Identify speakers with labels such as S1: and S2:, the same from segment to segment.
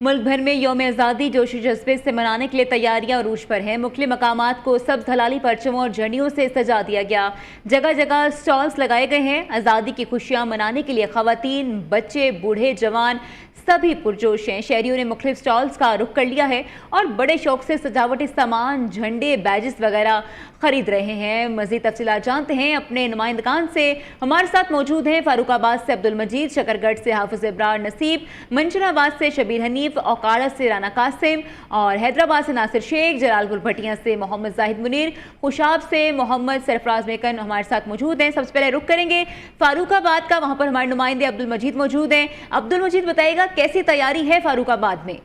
S1: मुल्क भर में यौम आज़ादी जोश जज्बे से मनाने के लिए तैयारियां अरूज पर हैं। मुख्तलिफ मकामात को सब्ज़ हलाली परचमों और झंडियों से सजा दिया गया। जगह जगह स्टॉल्स लगाए गए हैं। आज़ादी की खुशियां मनाने के लिए ख़वातीन, बच्चे, बूढ़े, जवान सभी पुरजोश हैं। शहरियों ने मुख्तलिफ स्टॉल्स का रुख कर लिया है और बड़े शौक से सजावटी सामान, झंडे, बैजेस वगैरह खरीद रहे हैं। मज़ीद तफसीलात जानते हैं अपने नुमाइंदगान से। हमारे साथ मौजूद हैं फारूकाबाद से अब्दुल मजीद, शकरगढ़ से हाफिज इब्रार नसीब, मंशनाबाद से शबीर हनीफ, औकाड़ा से राना कासिम और हैदराबाद से नासिर शेख, जलालपुर भटिया से मोहम्मद जाहिद मुनीर, खुशाब से मोहम्मद सरफराज मेकन हमारे साथ मौजूद हैं। सबसे पहले रुख करेंगे फारूकाबाद का, वहां पर हमारे नुमाइंदे अब्दुल मजीद मौजूद हैं। अब्दुल मजीद बताइएगा कैसी तैयारी है फारूकाबाद में?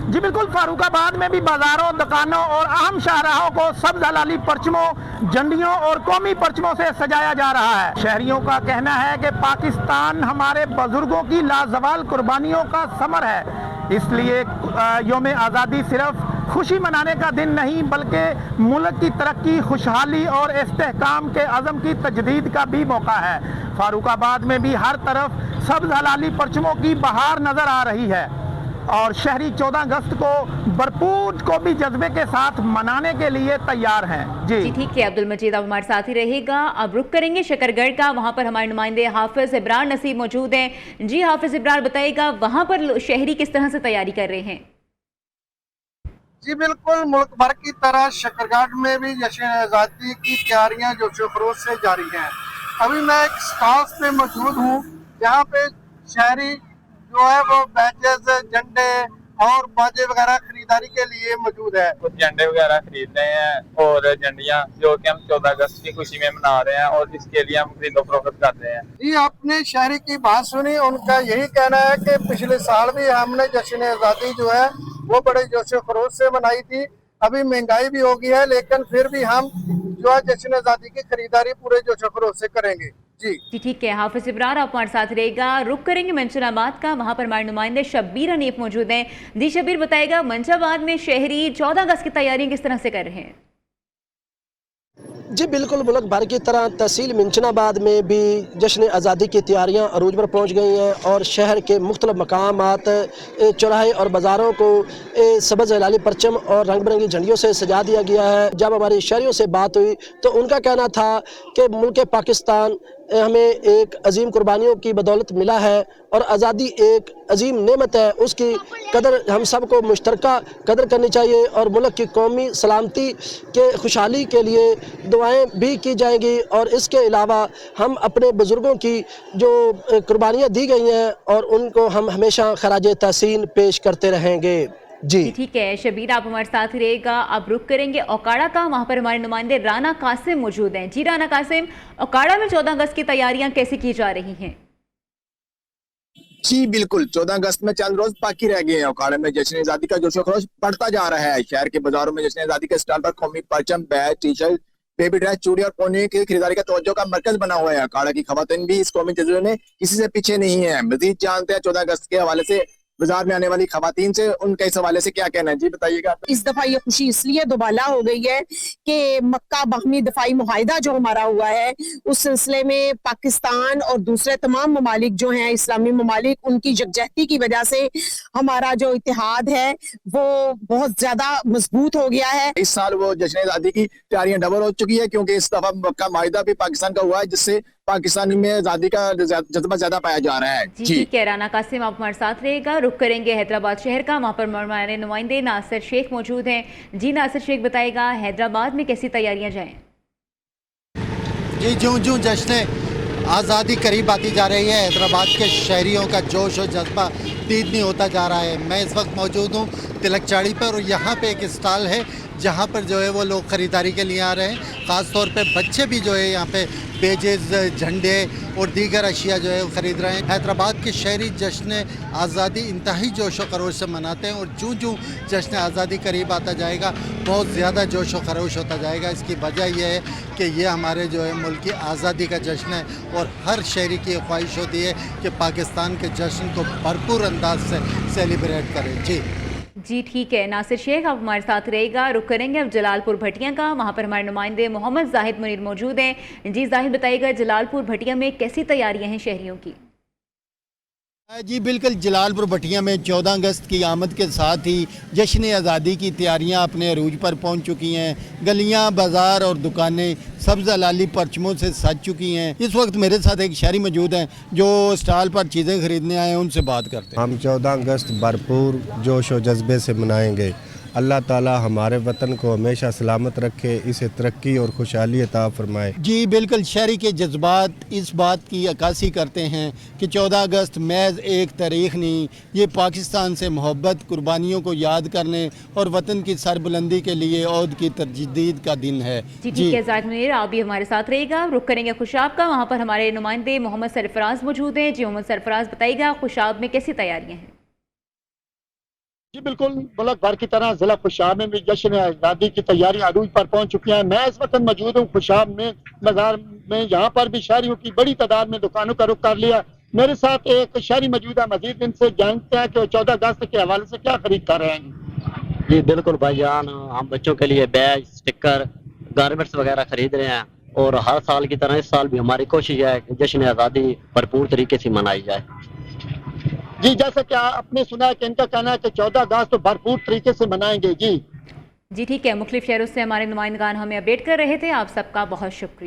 S2: जी बिल्कुल, फारूकाबाद में भी बाजारों, दुकानों और अहम शाहराहों को सब्ज हलाली परचमों, झंडियों और कौमी परचमों से सजाया जा रहा है। शहरियों का कहना है कि पाकिस्तान हमारे बुजुर्गों की लाजवाल कुर्बानियों का समर है, इसलिए यौम आज़ादी सिर्फ खुशी मनाने का दिन नहीं बल्कि मुल्क की तरक्की, खुशहाली और इस्तेहकाम के अज़म की तजदीद का भी मौका है। फारूकाबाद में भी हर तरफ सब्ज हलाली परचमों की बहार नजर आ रही है और शहरी 14 अगस्त को भरपूर को भी जज्बे के साथ मनाने के लिए तैयार हैं। जी
S1: ठीक है अब्दुल मजीद, अब हमारे साथ ही रहेगा। अब रुख करेंगे शकरगढ़ का, वहां पर हमारे नुमाइंदे हाफिज इब्रार नसीब मौजूद हैं। जी हाफिज इब्रार, बताइएगा वहां पर शहरी किस तरह से तैयारी कर रहे हैं?
S3: जी बिल्कुल, मुल्क भर की तरह शकरगढ़ में भी जश्न आज़ादी की तैयारियां जोशो खरोश से जारी हैं। अभी मैं एक स्टॉल्स पे मौजूद हूँ जहाँ पे शहरी जो है वो बैचेस, झंडे और बाजे वगैरह खरीदारी के लिए मौजूद है।
S4: कुछ झंडे वगैरह खरीद रहे हैं और झंडियाँ जो कि हम 14 अगस्त की खुशी में मना रहे हैं और इसके लिए हम खरीदो फरोख्त कर रहे हैं।
S3: जी, आपने शहरी की बात सुनी, उनका यही कहना है कि पिछले साल भी हमने जश्न आज़ादी जो है वो बड़े जोशो खरोश से मनाई थी। अभी महंगाई भी हो गई है लेकिन फिर भी हम जो है जश्न आज़ादी की खरीदारी पूरे जोशो खरोश से करेंगे। जी
S1: ठीक है हाफिज इब्रार, आप हमारे साथ रहेगा। रुख करेंगे मंशनाबाद का, वहां पर हमारे नुमाइंदे शबीर हनीफ मौजूद हैं। जी शबीर, बताएगा मंशनाबाद में शहरी 14 अगस्त की तैयारियां किस तरह से कर रहे हैं?
S5: जी बिल्कुल, मुल्क भर की तरह तहसील मंशनाबाद में भी जश्न आज़ादी की तैयारियां अरूज पर पहुंच गई हैं और शहर के मुख्तलिफ मकामात, चौराहे और बाज़ारों को सब्ज़ हलाली परचम और रंग बिरंगी झंडियों से सजा दिया गया है। जब हमारी शहरियों से बात हुई तो उनका कहना था कि मुल्क पाकिस्तान हमें एक अजीम कुर्बानियों की बदौलत मिला है और आज़ादी एक अजीम नेमत है, उसकी कदर हम सबको मुश्तरका कदर करनी चाहिए और मुल्क की कौमी सलामती के खुशहाली के लिए दुआएं भी की जाएंगी। और इसके अलावा हम अपने बुज़ुर्गों की जो कुर्बानियाँ दी गई हैं और उनको हम हमेशा खराज तहसीन पेश करते रहेंगे। जी
S1: ठीक है शबीर, आप हमारे साथ ही रहेगा। अब रुख करेंगे औकाड़ा का, वहां पर हमारे नुमाइंदे राना कासिम मौजूद हैं। जी राना कासिम, औकाड़ा में 14 अगस्त की तैयारियां कैसी की जा रही हैं?
S6: जी बिल्कुल, 14 अगस्त में चंद रोज बाकी रह गए हैं। औकाड़ा में जश्न आज़ादी का जोशो खरोश बढ़ता जा रहा है। शहर के बाजारों में जश्न आज़ादी के स्टॉल पर कौमी परचम, badge, T shirt, baby dress, चूड़ी और पौने की खरीदारी का तवज्जो का मरकज बना हुआ है। अखाड़ा की खवातीन भी इस कौमी जज्बे में किसी से पीछे नहीं है। मजीद जानते हैं 14 अगस्त के हवाले से बाजार में आने वाली खवातीन से, उनके इस हवाले से क्या कहना है। जी बताइएगा।
S7: इस दफा ये खुशी इसलिए दोबाला हो गई है कि मक्का बाहमी दफाई मुआहिदा जो हमारा हुआ है उस सिलसिले में पाकिस्तान और दूसरे तमाम ममालिक जो हैं इस्लामी ममालिक, उनकी यकजहती की वजह से हमारा जो इत्तेहाद है वो बहुत ज्यादा मजबूत हो गया है।
S6: इस साल वो जश्न आज़ादी की तैयारियां डबल हो चुकी है क्योंकि इस दफा मक्का मुआहिदा भी पाकिस्तान का हुआ है, जिससे पाकिस्तान में आज़ादी का जज्बा ज्यादा पाया जा रहा है।
S1: जी ठीक है राना कासिम, आप हमारे साथ रहेगा। रुख करेंगे हैदराबाद शहर का, वहाँ पर हमारे नुमाइंदे नासिर शेख मौजूद हैं। जी नासिर शेख, बताएगा हैदराबाद में कैसी तैयारियां जाएं?
S8: जी ज्यों ज्यों जश्न आज़ादी करीब आती जा रही है, हैदराबाद के शहरियों का जोश और जज्बा तीव्र होता जा रहा है। मैं इस वक्त मौजूद हूँ तिलक चाड़ी पर और यहाँ पे एक स्टॉल है जहाँ पर जो है वो लोग ख़रीदारी के लिए आ रहे हैं। ख़ास तौर पे बच्चे भी जो है यहाँ पे पेजेस, झंडे और दीगर अशिया जो है वो ख़रीद रहे हैं। हैदराबाद के शहरी जश्न आज़ादी इंतहाई जोश व खरोश से मनाते हैं और जूँ जूँ जश्न आज़ादी करीब आता जाएगा बहुत ज़्यादा जोश व खरोश होता जाएगा। इसकी वजह यह है कि ये हमारे जो है मुल्क की आज़ादी का जश्न है और हर शहरी की ख्वाहिश होती है कि पाकिस्तान के जश्न को भरपूर अंदाज से सेलिब्रेट करें।
S1: जी ठीक है नासिर शेख, आप हमारे साथ रहेगा। रुख करेंगे अब जलालपुर भटिया का, वहाँ पर हमारे नुमाइंदे मोहम्मद जाहिद मुनीर मौजूद हैं। जी जाहिद, बताइएगा जलालपुर भटिया में कैसी तैयारियां हैं शहरियों की?
S8: जी बिल्कुल, जलालपुर भटिया में 14 अगस्त की आमद के साथ ही जश्न आज़ादी की तैयारियां अपने अरूज पर पहुंच चुकी हैं। गलियां, बाज़ार और दुकानें सब्ज़ लाली परचमों से सज चुकी हैं। इस वक्त मेरे साथ एक शहरी मौजूद हैं जो स्टॉल पर चीज़ें खरीदने आए हैं, उनसे बात करते हैं।
S9: हम 14 अगस्त भरपूर जोश और जज्बे से मनाएंगे। अल्लाह ताला हमारे वतन को हमेशा सलामत रखे, इसे तरक्की और खुशहाली अता फरमाए।
S8: जी बिल्कुल, शहरी के जज्बात इस बात की अक्कासी करते हैं कि 14 अगस्त महज एक तारीख नहीं, ये पाकिस्तान से मोहब्बत, कुर्बानियों को याद करने और वतन की सरबुलंदी के लिए औद की तजदीद का दिन है।
S1: जी ठीक है ज़ाहिद मुनीर, आप भी हमारे साथ रहिएगा। रुक करेंगे खुशाब का, वहाँ पर हमारे नुमाइंदे मोहम्मद सरफराज मौजूद हैं। जी मोहम्मद सरफराज, बताइएगा खुशाब में कैसी तैयारियाँ हैं?
S2: जी बिल्कुल, मुल्क भर की तरह जिला खुशाब में भी जश्न आज़ादी की तैयारियां अरूज पर पहुंच चुकी हैं। मैं इस वक्त मौजूद हूँ खुशाब में बाजार में, यहाँ पर भी शहरियों की बड़ी तादाद में दुकानों का रुख कर लिया। मेरे साथ एक शहरी मौजूद है, मजीद इनसे जानते हैं कि 14 अगस्त के हवाले से क्या खरीद कर रहे हैं।
S10: जी बिल्कुल भाईजान, हम बच्चों के लिए बैग, स्टिकर, गारमेंट्स वगैरह खरीद रहे हैं और हर साल की तरह इस साल भी हमारी कोशिश है कि जश्न आज़ादी भरपूर तरीके से मनाई जाए।
S2: जी जैसा कि आपने सुना है कि इनका कहना है कि 14 अगस्त तो भरपूर तरीके से मनाएंगे। जी
S1: जी ठीक है, मुख्तलिफ शहरों से हमारे नुमाइंदगान हमें अपडेट कर रहे थे। आप सबका बहुत शुक्रिया।